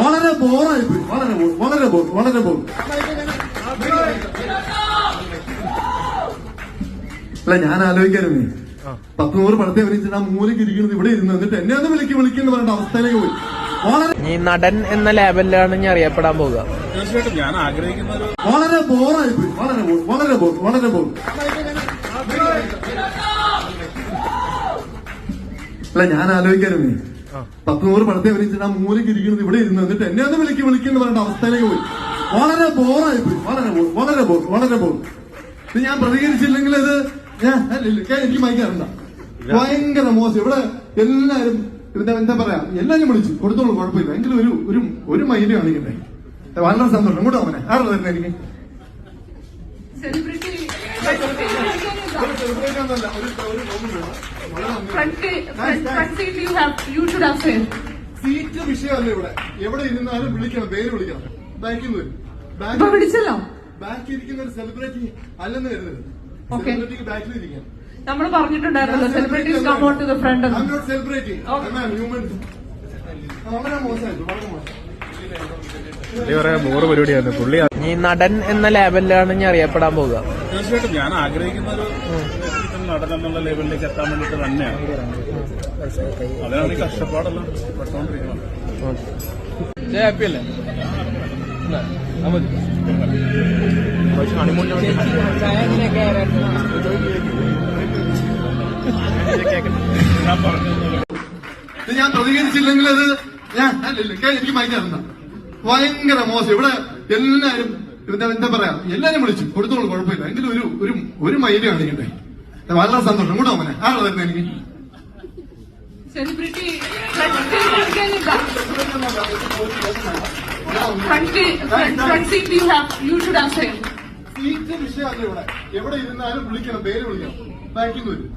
വളരെ ബോറായി പോയി. വളരെ ബോർ. അല്ല, ഞാൻ ആലോചിക്കാറുണ്ട് 10-100 പടത്തെ അഭിനയിച്ചിട്ട് ആ മൂലയ്ക്ക് ഇരിക്കുന്നത് ഇവിടെ ഇരുന്ന് എന്നിട്ട് എന്നെ ഒന്ന് വിളിക്കുന്നു പറയേണ്ട അവസ്ഥയിലേക്ക് പോയി. ഈ നടൻ എന്ന ലേബലിലാണ് ഞാൻ അറിയപ്പെടാൻ പോകുക. തീർച്ചയായിട്ടും ഞാൻ ആഗ്രഹിക്കുന്ന വളരെ ബോറായി പോയി. വളരെ ബോർ. അല്ല, ഞാൻ ആലോചിക്കാറുണ്ട് 10-100 പടത്തെ അഭിനയിച്ചിട്ട് ആ മൂലയ്ക്ക് ഇരിക്കുന്നത് ഇവിടെ ഇരുന്ന് എന്നിട്ട് എന്നെ ഒന്ന് വിളിക്കുന്നു പറയേണ്ട അവസ്ഥയിലേക്ക് പോയി. വളരെ ബോറായി പോയി. വളരെ ബോർ. ഇത് ഞാൻ പ്രതികരിച്ചില്ലെങ്കിൽ ഇത് എനിക്ക് മയക്കാറുണ്ട. ഭയങ്കര മോശം. ഇവിടെ എല്ലാരും എന്താ പറയാ, എല്ലാരും വിളിച്ചു കൊടുത്തോളൂ, കുഴപ്പമില്ല. എങ്കിലും ഒരു മൈൻഡ് കാണിക്കട്ടെ. വളരെ സന്തോഷം. ഇങ്ങോട്ട് അവനെ ആരുടെ തന്നെ എനിക്ക് സീറ്റ് വിഷയമല്ല. എവിടെ ഇരുന്നാലും വിളിക്കണം, പേര് വിളിക്കണം. വിളിച്ചല്ലോ, ബാക്കിൽ ഇരിക്കുന്ന ഒരു സെലിബ്രിറ്റി അല്ലെന്ന് കരുതരുത്. സെലിബ്രിറ്റിക്ക് ബാക്കിൽ ഇരിക്കാം. നമ്മൾ പറഞ്ഞിട്ടുണ്ടായിരുന്നല്ലോ, celebrities come out to the front. I am not celebrity, I am human. വളരെ മോശമായിട്ട്, വളരെ മോശം. ബോറ് പരിപാടിയാണ് പുള്ളി. ഈ നടൻ എന്ന ലേബലിലാണ് ഞാൻ അറിയപ്പെടാൻ പോകുക. തീർച്ചയായിട്ടും ഞാൻ ആഗ്രഹിക്കുന്ന ഒരു നടൻ എന്നുള്ള ലെവലിലേക്ക് എത്താൻ വേണ്ടിട്ട് തന്നെയാണ്. അതിനാണ് ഈ കഷ്ടപ്പാടെല്ലാം പെട്ടുകൊണ്ടിരിക്കുന്നത്. ഹാപ്പി അല്ലേ? ഇത് ഞാൻ പ്രതികരിച്ചില്ലെങ്കിൽ അത് എനിക്ക് മയക്കാറുണ്ട. ഭയങ്കര മോശം. ഇവിടെ എല്ലാരും എന്താ പറയാ, എല്ലാരും വിളിച്ചു കൊടുത്തോളൂ, കുഴപ്പമില്ല. എങ്കിലും ഒരു മൈൻഡ് കാണിക്കട്ടെ. വളരെ സന്തോഷം. ഇങ്ങോട്ട് അവനെ ആരുടെ തന്നെ എനിക്ക് സെലിബ്രിറ്റി സീറ്റ് വിഷയമല്ല. എവിടെ ഇരുന്നാലും വിളിക്കണം, പേര് വിളിക്കണം. ബാക്കിൽ വരും.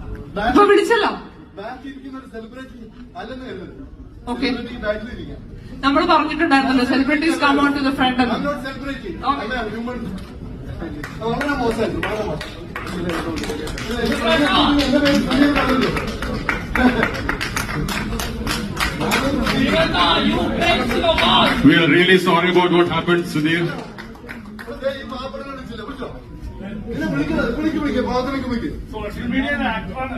വിളിച്ചല്ലോ, ബാക്കിൽ ഇരിക്കുന്ന ഒരു സെലിബ്രിറ്റി അല്ലെന്ന് കരുതരുത്. ഓക്കെ, ബാക്കിൽ ഇരിക്കാം. നമ്മൾ പറഞ്ഞിട്ടുണ്ടായിരുന്നല്ലോ, celebrities come out to the front. I am not celebrity, I am human. വളരെ മോശമായിരുന്നു, വളരെ മോശം. We are really sorry about what happened, Sudhir. Social media ആക്ടറാണ്.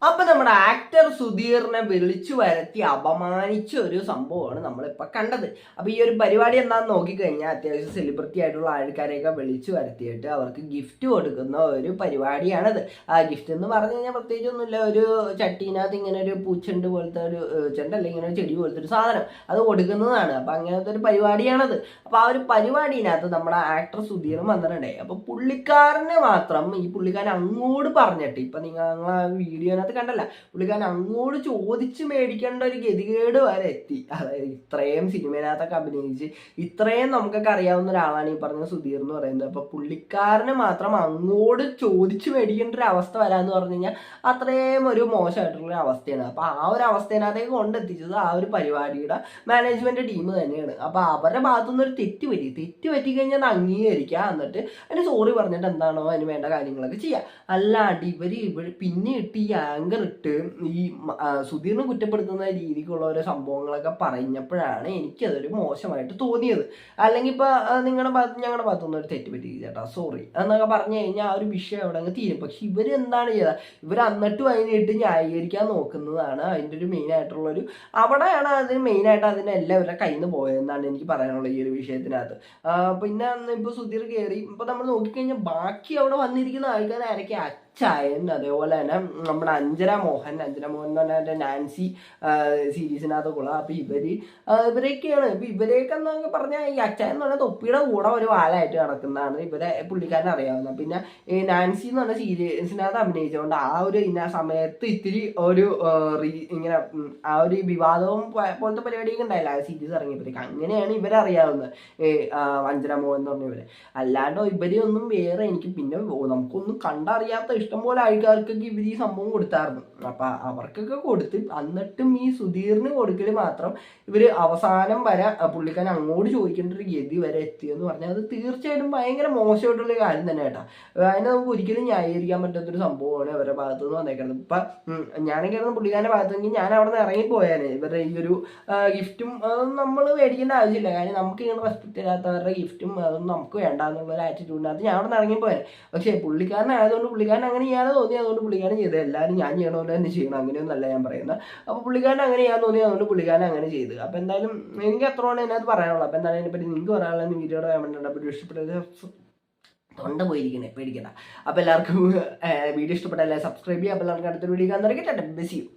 അപ്പൊ നമ്മുടെ ആക്ടർ സുധീറിനെ വിളിച്ചു വരുത്തി അപമാനിച്ച ഒരു സംഭവമാണ് നമ്മളിപ്പോ കണ്ടത്. അപ്പൊ ഈ ഒരു പരിപാടി എന്താണെന്ന് നോക്കിക്കഴിഞ്ഞാൽ അത്യാവശ്യം സെലിബ്രിറ്റി ആയിട്ടുള്ള ആൾക്കാരെയൊക്കെ വിളിച്ചു വരുത്തിയിട്ട് അവർക്ക് ഗിഫ്റ്റ് കൊടുക്കുന്ന ഒരു പരിപാടിയാണിത്. ആ ഗിഫ്റ്റ് എന്ന് പറഞ്ഞു കഴിഞ്ഞാൽ പ്രത്യേകിച്ച് ഒന്നുമില്ല, ഒരു ചട്ടീനകത്ത് ഇങ്ങനെ ഒരു പൂച്ചെണ്ട് പോലത്തെ ഒരു ചെണ്ടല്ല, ഇങ്ങനെ ഒരു ചെടി പോലത്തെ ഒരു സാധനം അത് കൊടുക്കുന്നതാണ്. അപ്പൊ അങ്ങനത്തെ ഒരു പരിപാടിയാണത്. അപ്പൊ ആ ഒരു പരിപാടിനകത്ത് നമ്മുടെ ആക്ടർ സുധീർ വന്നിട്ടുണ്ടേ. അപ്പൊ പുള്ളിക്കാരനെ മാത്രം ഈ പുള്ളിക്കാരൻ അങ്ങോട്ട് പറഞ്ഞിട്ട്, ഇപ്പൊ നിങ്ങൾ ആ വീഡിയോനകത്ത് കണ്ടല്ല, പുള്ളിക്കാരൻ അങ്ങോട്ട് ചോദിച്ച് മേടിക്കേണ്ട ഒരു ഗതികേട് വരെ എത്തി. അതായത് ഇത്രയും സിനിമയിനകത്തൊക്കെ അഭിനയിച്ച് ഇത്രയും നമുക്കൊക്കെ അറിയാവുന്ന ഒരാളാണ് ഈ പറഞ്ഞ സുധീർ എന്ന് പറയുന്നത്. അപ്പൊ പുള്ളിക്കാരനെ മാത്രം അങ്ങോട്ട് ചോദിച്ച് മേടിക്കേണ്ട ഒരു അവസ്ഥ വരാന്ന് പറഞ്ഞു കഴിഞ്ഞാൽ അത്രയും ഒരു മോശമായിട്ടുള്ള അവസ്ഥയാണ്. അപ്പൊ ആ ഒരു അവസ്ഥേനകത്തേക്ക് കൊണ്ടെത്തിച്ചത് ആ ഒരു പരിപാടിയുടെ മാനേജ്മെന്റ് ടീം തന്നെയാണ്. അപ്പൊ അവരുടെ ഭാഗത്തുനിന്ന് ഒരു തെറ്റ് പറ്റിക്കഴിഞ്ഞാൽ അത് അംഗീകരിക്കുക, എന്നിട്ട് അതിന് സോറി പറഞ്ഞിട്ട് എന്താണോ അതിന് വേണ്ട കാര്യങ്ങളൊക്കെ ചെയ്യുക. അല്ലാണ്ട് ഇവര് പിന്നെ ഇട്ട് ഈ ആങ്കർ ഇട്ട് ഈ സുധീറിനെ കുറ്റപ്പെടുത്തുന്ന രീതിക്കുള്ള ഓരോ സംഭവങ്ങളൊക്കെ പറഞ്ഞപ്പോഴാണ് എനിക്കതൊരു മോശമായിട്ട് തോന്നിയത്. അല്ലെങ്കിൽ ഇപ്പൊ ഞങ്ങളുടെ ഭാഗത്തുനിന്ന് ഒരു തെറ്റ് പറ്റി ചേട്ടാ, സോറി എന്നൊക്കെ പറഞ്ഞു കഴിഞ്ഞാൽ ആ ഒരു വിഷയം അവിടെ അങ്ങ് തീരും. പക്ഷെ ഇവർ എന്താണ് ചെയ്തത്, ഇവർ എന്നിട്ടും അതിനിട്ട് ന്യായീകരിക്കാൻ നോക്കുന്നതാണ് അതിൻ്റെ ഒരു മെയിൻ ആയിട്ടുള്ളൊരു, അവിടെയാണ് അതിന് മെയിനായിട്ട് അതിന് എല്ലാവരുടെ കയ്യിൽ നിന്ന് പോയതെന്നാണ് എനിക്ക് പറയാനുള്ളത് ഈ ഒരു വിഷയത്തിനകത്ത്. പിന്നെ ഇപ്പൊ സുധീർ കയറി ഇപ്പൊ നമ്മൾ നോക്കിക്കഴിഞ്ഞാൽ ബാക്കി അവിടെ വന്നിരിക്കുന്ന ആൾക്കാർ ആരൊക്കെ, അച്ചായൻ, അതേപോലെ തന്നെ നമ്മുടെ അഞ്ജന മോഹൻ എന്ന് പറഞ്ഞാൽ നാൻസി സീരീസിനകത്തൊക്കെയുള്ള. അപ്പൊ ഇവരൊക്കെയാണ്. ഇപ്പൊ ഇവരെയൊക്കെ എന്നൊക്കെ പറഞ്ഞാൽ ഈ അച്ചായൻ എന്ന് പറഞ്ഞാൽ തൊപ്പിയുടെ കൂടെ ഒരു വാലായിട്ട് നടക്കുന്നതാണ് ഇവരെ പുള്ളിക്കാരൻ അറിയാവുന്നത്. പിന്നെ ഈ നാൻസി എന്ന് പറഞ്ഞ സീരീസിനകത്ത് അഭിനയിച്ചുകൊണ്ട് ആ ഒരു സമയത്ത് ഇത്തിരി ഒരു ഇങ്ങനെ ആ ഒരു വിവാദവും പോലത്തെ പരിപാടിയൊക്കെ ഉണ്ടായില്ല ആ സീരീസ് ഇറങ്ങിയപ്പോഴേക്ക്. അങ്ങനെയാണ് ഇവരെ അറിയാവുന്നത്, അഞ്ജന മോഹൻ എന്ന് പറഞ്ഞ ഇവരെ. അല്ലാണ്ടോ ഇവരെയൊന്നും വേറെ എനിക്ക് പിന്നെ നമുക്കൊന്നും കണ്ടറിയാത്ത ഇഷ്ടംപോലെ ആൾക്കാർക്കൊക്കെ ഇവർ ഈ സംഭവം കൊടുത്ത കൊടുത്തായിരുന്നു. അപ്പം അവർക്കൊക്കെ കൊടുത്ത് എന്നിട്ടും ഈ സുധീറിന് കൊടുക്കൽ മാത്രം ഇവര് അവസാനം വരെ പുള്ളിക്കാരൻ അങ്ങോട്ട് ചോദിക്കേണ്ട ഒരു ഗതി വരെ എത്തിയെന്ന് പറഞ്ഞാൽ അത് തീർച്ചയായിട്ടും ഭയങ്കര മോശമായിട്ടുള്ള കാര്യം തന്നെ കേട്ടോ. അതിനെ നമുക്ക് ഒരിക്കലും ന്യായീകരിക്കാൻ പറ്റാത്തൊരു സംഭവമാണ് അവരുടെ ഭാഗത്തു നിന്ന് വന്നേക്കുന്നത്. ഇപ്പം ഞാനൊക്കെയായിരുന്നു പുള്ളിക്കാരൻ്റെ ഭാഗത്തെങ്കിൽ ഞാൻ അവിടെ നിന്ന് ഇറങ്ങിപ്പോയാന്. ഇവരുടെ ഈ ഒരു ഗിഫ്റ്റും അതൊന്നും നമ്മൾ മേടിക്കേണ്ട ആവശ്യമില്ല. കാര്യം നമുക്ക് ഇങ്ങനെ റെസ്പെക്ട് ചെയ്യാത്തവരുടെ ഗിഫ്റ്റും അതൊന്നും നമുക്ക് വേണ്ട എന്നുള്ള ഒരു ആറ്റിറ്റ്യൂഡിനകത്ത് ഞാൻ അവിടെ നിന്ന് ഇറങ്ങിപ്പോയാന്. പക്ഷേ പുള്ളിക്കാരനായതുകൊണ്ട് പുള്ളിക്കാരൻ അങ്ങനെ ചെയ്യാൻ തോന്നി, അതുകൊണ്ട് പുള്ളിക്കാരൻ ചെയ്തത്. എല്ലാവരും ഞാൻ ചെയ്യണമല്ലോ തന്നെ ചെയ്യണം, അങ്ങനെയൊന്നല്ല ഞാൻ പറയുന്നത്. അപ്പോൾ പുള്ളിക്കാരൻ അങ്ങനെ ചെയ്യാൻ തോന്നി, അതുകൊണ്ട് പുള്ളിക്കാരൻ അങ്ങനെ ചെയ്ത്. അപ്പോൾ എന്തായാലും എനിക്ക് അത്രയാണ് അതിനകത്ത് പറയാനുള്ളൂ. അപ്പോൾ എന്തായാലും അതിനെപ്പറ്റി നിങ്ങൾക്ക് പറയാനുള്ള വീഡിയോയുടെ വേണ്ടിയിട്ടുണ്ട്. അപ്പോൾ ഇഷ്ടപ്പെട്ടത് തൊണ്ട പോയിരിക്കണേ, പേടിക്കണ്ട. അപ്പോൾ എല്ലാവർക്കും വീഡിയോ ഇഷ്ടപ്പെട്ട എല്ലാവരും സബ്സ്ക്രൈബ് ചെയ്യുക. അപ്പോൾ എല്ലാവർക്കും അടുത്തൊരു വീഡിയോ കാണാൻ തുടങ്ങിയിട്ട് ബെസ്സിയും.